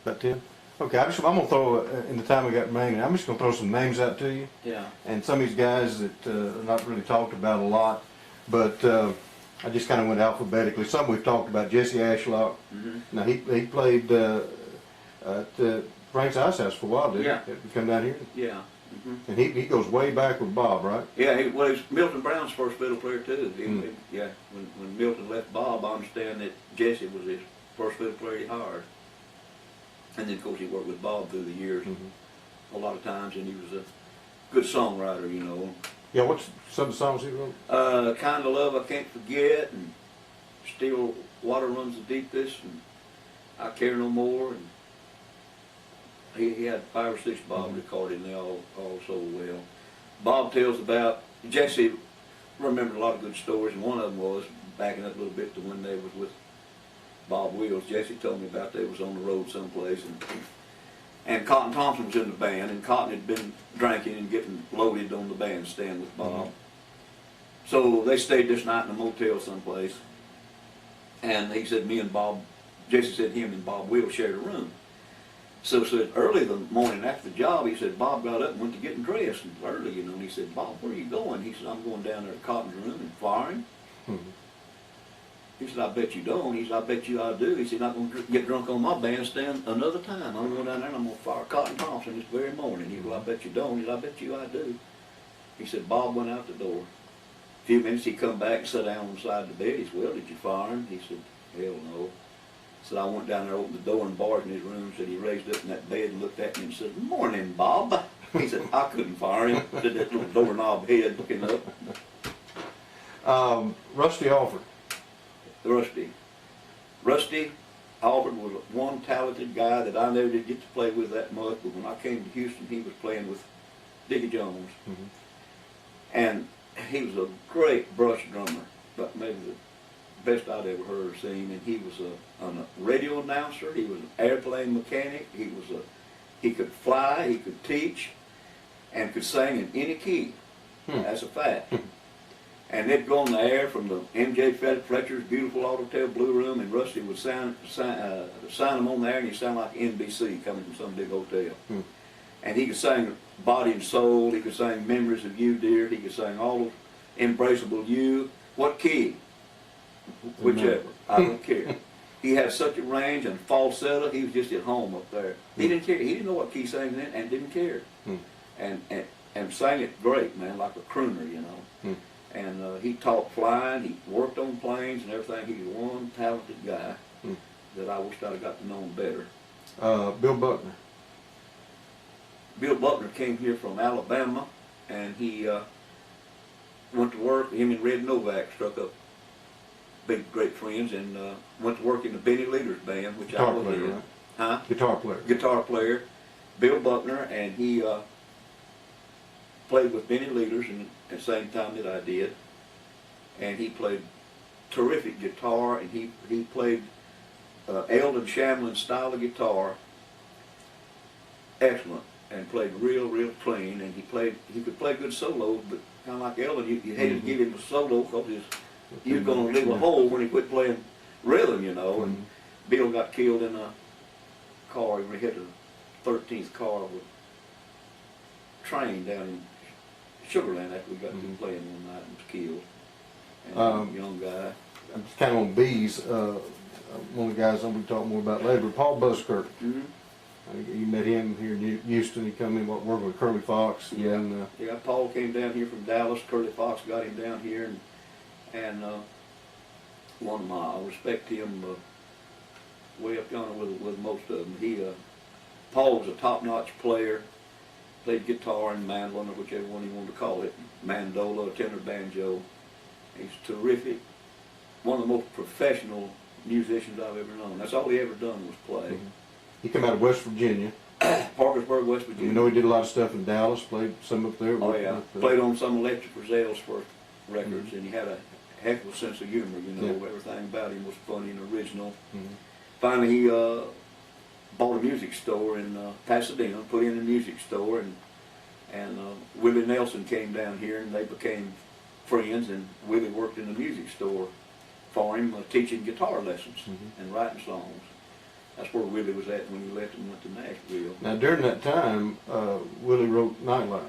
About 10? Okay, I'm going to throw, in the time we got remaining, I'm just going to throw some names out to you. Yeah. And some of these guys that are not really talked about a lot, but I just kind of went alphabetically. Some we've talked about. Jesse Ashlock. Mm-hmm. Now, he played at Frank's Ice House for a while, didn't Yeah. he? Come down here? Yeah. Mm-hmm. And he goes way back with Bob, right? Yeah, well, he's Milton Brown's first fiddle player too. Mm. Yeah, when Milton left Bob, I understand that Jesse was his first fiddle player he hired. And then, of course, he worked with Bob through the years a lot of times, and he was a good songwriter, you know. Yeah, what's some of the songs he wrote? Kind of Love I Can't Forget, and Still Water Runs the Deepest, and I Care No More, and he had 5 or 6 Bob recorded, and they all sold well. Bob tells about, Jesse remembered a lot of good stories, and one of them was, backing up a little bit to when they was with Bob Wills, Jesse told me about they was on the road someplace, and Cotton Thompson was in the band, and Cotton had been drinking and getting loaded on the bandstand with Bob. So they stayed this night in a motel someplace, and he said me and Bob, Jesse said him and Bob Wills shared a room. So said early the morning after the job, he said Bob got up and went to getting dressed, and early, you know, and he said, Bob, where are you going? He said, I'm going down there to Cotton's room and firing. He said, I bet you don't. He said, I bet you I do. He said, I'm going to get drunk on my bandstand another time. I'm going down there and I'm going to fire Cotton Thompson this very morning. He said, well, I bet you don't. He said, I bet you I do. He said, Bob went out the door. A few minutes he come back and sat down on the side of the bed. He said, well, did you fire him? He said, hell no. He said, I went down there, opened the door and barred in his room. Said he raised up in that bed and looked at me and said, morning, Bob. He said, I couldn't fire him. Said that little doorknob head looking up. Rusty Alfred. Rusty Alfred was one talented guy that I never did get to play with that much, but when I came to Houston, he was playing with Dickie Jones. And he was a great brush drummer, but maybe the best I'd ever heard or seen. And he was a radio announcer, he was an airplane mechanic, he could fly, he could teach, and could sing in any key. That's a fact. And they'd go on the air from the M.J. Fletcher's beautiful Autotel Blue Room, and Rusty would sign them on the air, and he'd sound like NBC coming from some big hotel. And he could sing Body and Soul, he could sing Memories of You, Dear, he could sing all of Embraceable You. What key? Whichever. I don't care. He had such a range and falsetto, he was just at home up there. He didn't care. He didn't know what key he sang in and didn't care. And sang it great, man, like a crooner, you know. And he taught flying, he worked on planes and everything. He was one talented guy that I wished I'd have got to know him better. Bill Buckner. Bill Buckner came here from Alabama, and he went to work. Him and Red Novak struck up big, great friends, and went to work in the Benny Leaders band, which Guitar I was player, in. right? Huh? Guitar player. Guitar player. Bill Buckner, and he played with Benny Leaders at the same time that I did, and he played terrific guitar, and he played Eldon Shamlin style of guitar, excellent, and played real clean, and he could play good solos, but kind of like Eldon, you hated to give him a solo because he was going to leave a hole when he quit playing rhythm, you know. And Bill got killed in a car. He hit the 13th car with a train down in Sugarland after we got through playing one night and was killed. And a young guy. I'm just kind of on bees. One of the guys I'm going to talk more about later, but Paul Buskirk. You met him here in Houston. He come in working with Curly Fox. Yeah. And, yeah. Paul came down here from Dallas. Curly Fox got him down here, and one of my, I respect him way up yonder with most of them. Paul was a top-notch player. Played guitar and mandolin, or whichever one you want to call it, mandola, tenor banjo. He's terrific. One of the most professional musicians I've ever known. That's all he ever done was play. He come out of West Virginia. Parkersburg, West Virginia. You know he did a lot of stuff in Dallas, played some up there. Oh yeah, played on some Electric Brazil's first records, and he had a heck of a sense of humor, you know. Everything about him was funny and original. Finally he bought a music store in Pasadena, put in a music store, and Willie Nelson came down here, and they became friends, and Willie worked in the music store for him, teaching guitar lessons and writing songs. That's where Willie was at when he left and went to Nashville. Now during that time, Willie wrote Nightlife,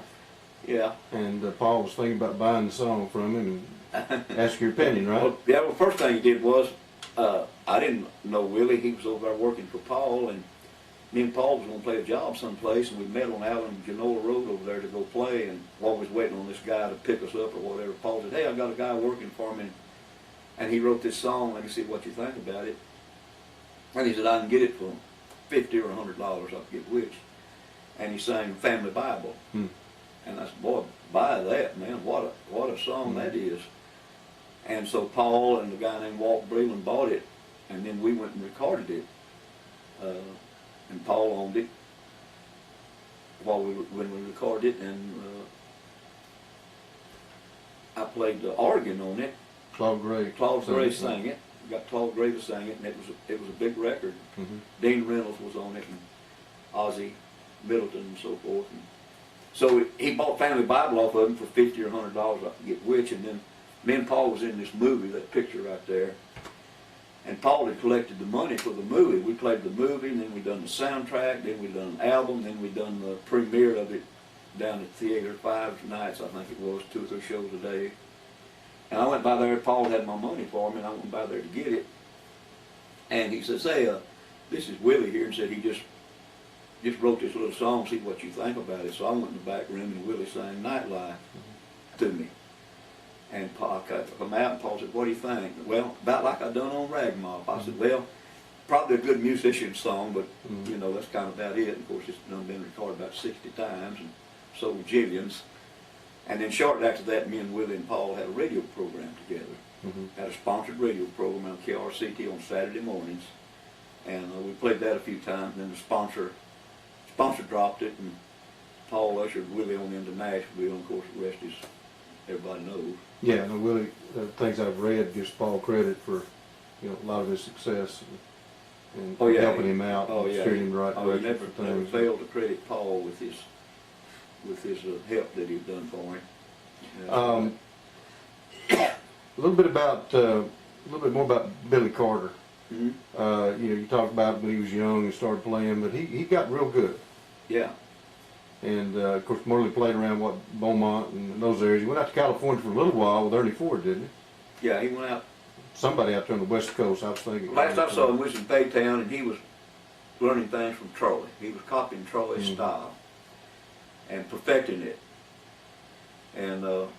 Yeah. and Paul was thinking about buying the song from him and ask your opinion, right? Well, yeah, well, first thing he did was, I didn't know Willie. He was over there working for Paul, and me and Paul was going to play a job someplace, and we met on Allen Genoa Road over there to go play, and while we was waiting on this guy to pick us up or whatever, Paul said, hey, I got a guy working for me, and he wrote this song, let me see what you think about it. And he said, I can get it for $50 or $100, I forget which. And he sang Family Bible. And I said, boy, buy that, man, what a song that is. And so Paul and the guy named Walt Breland bought it, and then we went and recorded it. And Paul owned it when we recorded it, and I played the organ on it. Claude Gray. Claude Gray sang it. We got Claude Gray to sing it, and it was a big record. Dean Reynolds was on it, and Ozzie Middleton and so forth. And so he bought Family Bible off of him for $50 or $100, I forget which, and then me and Paul was in this movie, that picture right there. And Paul had collected the money for the movie. We played the movie, and then we done the soundtrack, then we done an album, then we done the premiere of it down at Theater 5 nights, I think it was, 2 or 3 shows a day. And I went by there, Paul had my money for me, and I went by there to get it. And he says, hey, this is Willie here, and said he just wrote this little song, see what you think about it. So I went in the back room, and Willie sang Nightlife to me. And Paul come out, and Paul said, what do you think? Well, about like I done on Ragmop. I said, well, probably a good musician song, but you know, that's kind of about it. Of course, it's done been recorded about 60 times, and sold jillions. And then shortly after that, me and Willie and Paul had a radio program together. Had a sponsored radio program on KRCT on Saturday mornings. And we played that a few times, and then the sponsor dropped it, and Paul ushered Willie on into Nashville, and of course the rest is, everybody knows. Yeah, no, Willie, things I've read gives Paul credit for, you know, a lot of his success and helping him out, and steering him in the right direction. He never failed to credit Paul with his help that he's done for him. A little bit more about Billy Carter. You know, you talked about when he was young and started playing, but he got real good. Yeah. And of course, Morley played around Beaumont and those areas. He went out to California for a little while with Ernie Ford, didn't he? Yeah, he went out. Somebody out there on the West Coast, I was thinking. Last I saw him was in Baytown, and he was learning things from Troy. He was copying Troy's style and perfecting it. And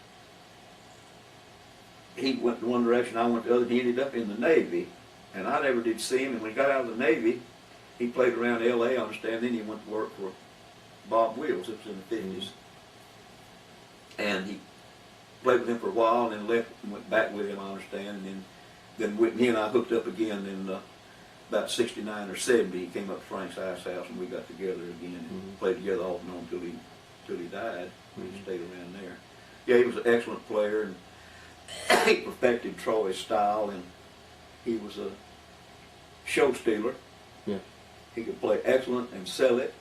he went in one direction, I went the other. He ended up in the Navy, and I never did see him. And when he got out of the Navy, he played around L.A., I understand. Then he went to work for Bob Wills. It was in the 50s. And he played with him for a while, and then left and went back with him, I understand. And then he and I hooked up again in about 69 or 70. He came up to Frank's Ice House, and we got together again and played together off and on until he died. He stayed around there. Yeah, he was an excellent player, and he perfected Troy's style, and he was a show stealer. Yeah. He could play excellent and sell it.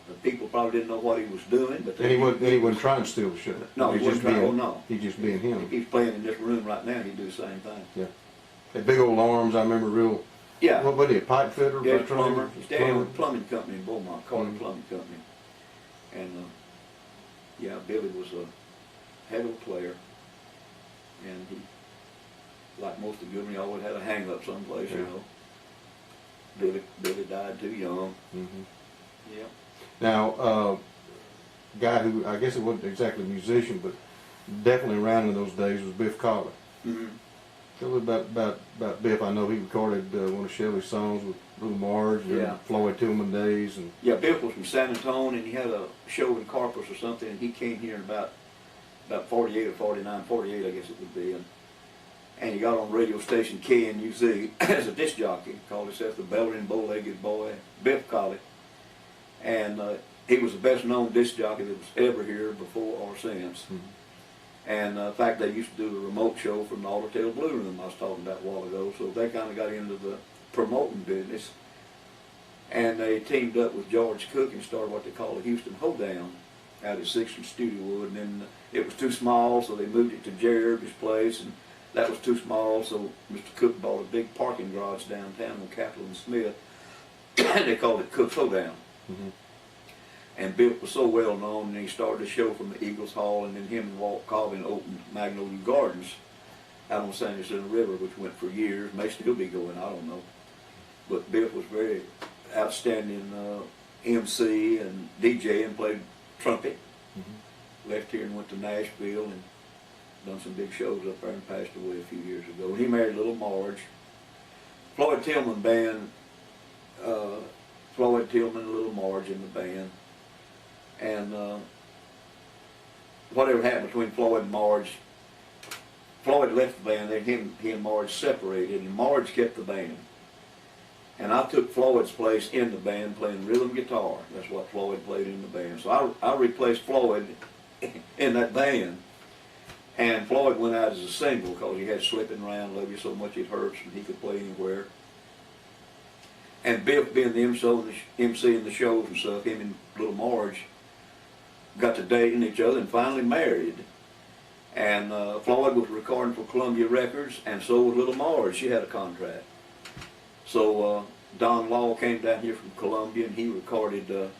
The people probably didn't know what he was doing, but he wasn't trying to steal the show. No, he wasn't trying. Oh no, he's just being him. If he's playing in this room right now, he'd do the same thing. Yeah, had big old arms. I remember real. Yeah. What was he? A pipe fitter? Yeah, plumber. His dad owned a plumbing company in Beaumont, Carter Plumbing Company, and yeah, Billy was a heck of a player, and he, like most of the good men, he always had a hang up someplace, you know. Billy died too young. Yeah. Now, guy who, I guess it wasn't exactly a musician, but definitely around in those days was Biff Colley. Tell me about Biff. I know he recorded one of Shelley's songs with Little Marge and Floyd Tillman days. And yeah, Biff was from San Antonio, and he had a show in Corpus or something, and he came here in about 48 or 49, 48 I guess it would be, and he got on radio station KNUZ as a disc jockey, called himself the Bellering Bow-Legged Boy, Biff Colley. And he was the best known disc jockey that was ever here before or since. And in fact, they used to do a remote show from the Aldertail Blue Room I was talking about a while ago, so they kind of got into the promoting business. And they teamed up with George Cook and started what they call a Houston Hoedown out at 6th and Studiowood. And then it was too small, so they moved it to Jerry Irby's place, and that was too small, so Mr. Cook bought a big parking garage downtown on Capitol and Smith. they called it Cook Down. Mhm. And Biff was so well known, and he started a show from the Eagles Hall, and then him and Walt Colvin opened Magnolia Gardens out on San Jacinto River, which went for years. May still be going, I don't know. But Biff was very outstanding MC and DJ, and played trumpet. Mhm. Left here and went to Nashville and done some big shows up there and passed away a few years ago. And he married Little Marge. Floyd Tillman band, Floyd Tillman and Little Marge in the band. And whatever happened between Floyd and Marge, Floyd left the band, then he and Marge separated, and Marge kept the band. And I took Floyd's place in the band playing rhythm guitar. That's what Floyd played in the band. So I replaced Floyd in that band. And Floyd went out as a single because he had Slipping Around, Love You So Much It Hurts, and he could play anywhere. And Biff, being the MC in the shows and stuff, him and Little Marge got to dating each other and finally married. And Floyd was recording for Columbia Records, and so was Little Marge. She had a contract. So Don Law came down here from Columbia, and he recorded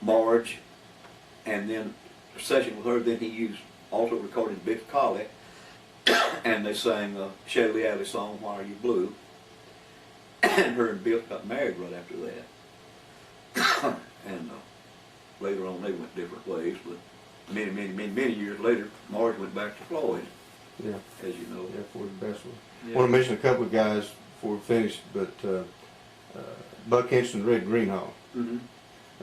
Marge, and then a session with her. Then he also recorded Biff Colley, and they sang a Shelly Alley song, Why Are You Blue? And her and Biff got married right after that. And later on they went different ways, but many years later, Marge went back to Floyd. Yeah. As you know. Yeah, Floyd the best one. Yeah. I want to mention a couple of guys before we finish, but Buck Hinston, Red Greenhall, Mm-hmm.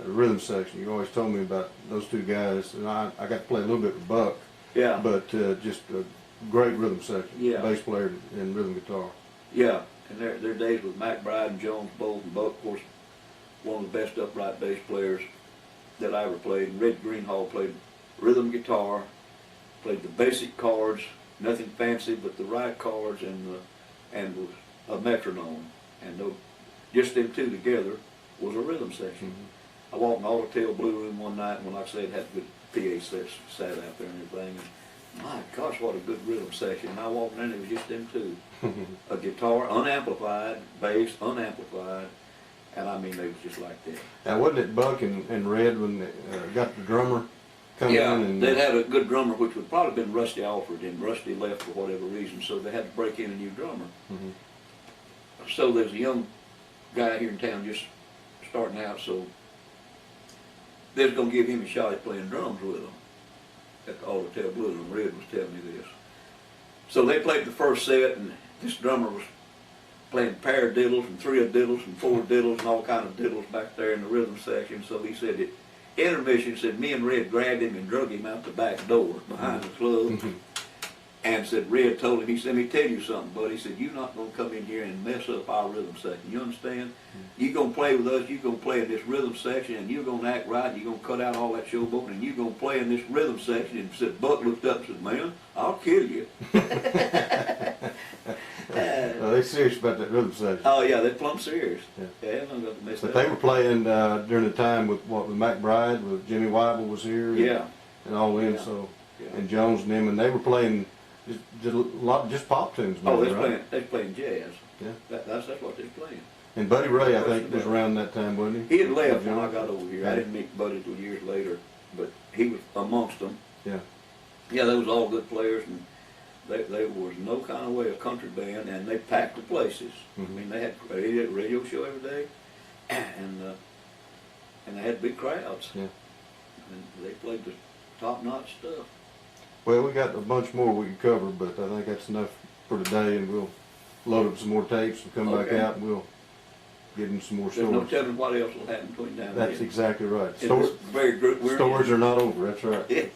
Rhythm section. You always told me about those two guys, and I got to play a little bit with Buck. Yeah. But just a great rhythm section. Yeah. Bass player and rhythm guitar. Yeah, and their days with McBride and Jones both, and Buck, of course, one of the best upright bass players that I ever played. And Red Greenhall played rhythm guitar, played the basic chords, nothing fancy but the right chords, and was a metronome. And just them two together was a rhythm section. Mm-hmm. I walked in the Auto Blue Room one night, and when like I said, had good PA sat out there and everything. And my gosh, what a good rhythm section. And I walked in and it was just them two. A guitar, unamplified, bass, unamplified, and I mean, they was just like that. Now, wasn't it Buck and Red when they got the drummer coming Yeah, in? And they'd had a good drummer, which would probably been Rusty Alfred, and Rusty left for whatever reason, so they had to break in a new drummer. Mhm. So there's a young guy here in town just starting out, so they was going to give him a shot at playing drums with them at the Auto Blue Room. Red was telling me this. So they played the first set, and this drummer was playing paradiddles and three-a-diddles and four-diddles and all kind of diddles back there in the rhythm section. So he said at intermission, said me and Red grabbed him and drug him out the back door behind the club. And said, Red told him, he said, let me tell you something, buddy. He said, you're not going to come in here and mess up our rhythm section. You understand? You're going to play with us, you're going to play in this rhythm section, and you're going to act right, and you're going to cut out all that showboating, and you're going to play in this rhythm section. And said, Buck looked up and said, man, I'll kill you. Well, they're serious about that rhythm section. Oh, yeah, they're plumb serious. Yeah. Yeah, I'm not going to mess But that they were up. playing during the time with McBride, with Jimmy Weibel was here. Yeah. And all them, Yeah. so, Yeah. and Jones and them, and they were playing just a lot, just pop tunes. Oh, mainly, they're playing jazz. Yeah. That's what they're playing. And Buddy Ray, I think, was around that time, wasn't he? He had left when I Jones? got over here. Yeah. I didn't meet Buddy till years later, but he was amongst them. Yeah. Yeah, they was all good players, and they was no kind of way a country band, and they packed the places. Mhm. I mean, they had a radio show every day, and they had big crowds. Yeah. And they played the top-notch stuff. Well, we got a bunch more we can cover, but I think that's enough for today, and we'll load up some more tapes and come back Okay. out, and we'll get in some more There's no stories. telling what else will happen between now and then. That's exactly right. In this very group we're in. Stories are not over, that's right. Yeah.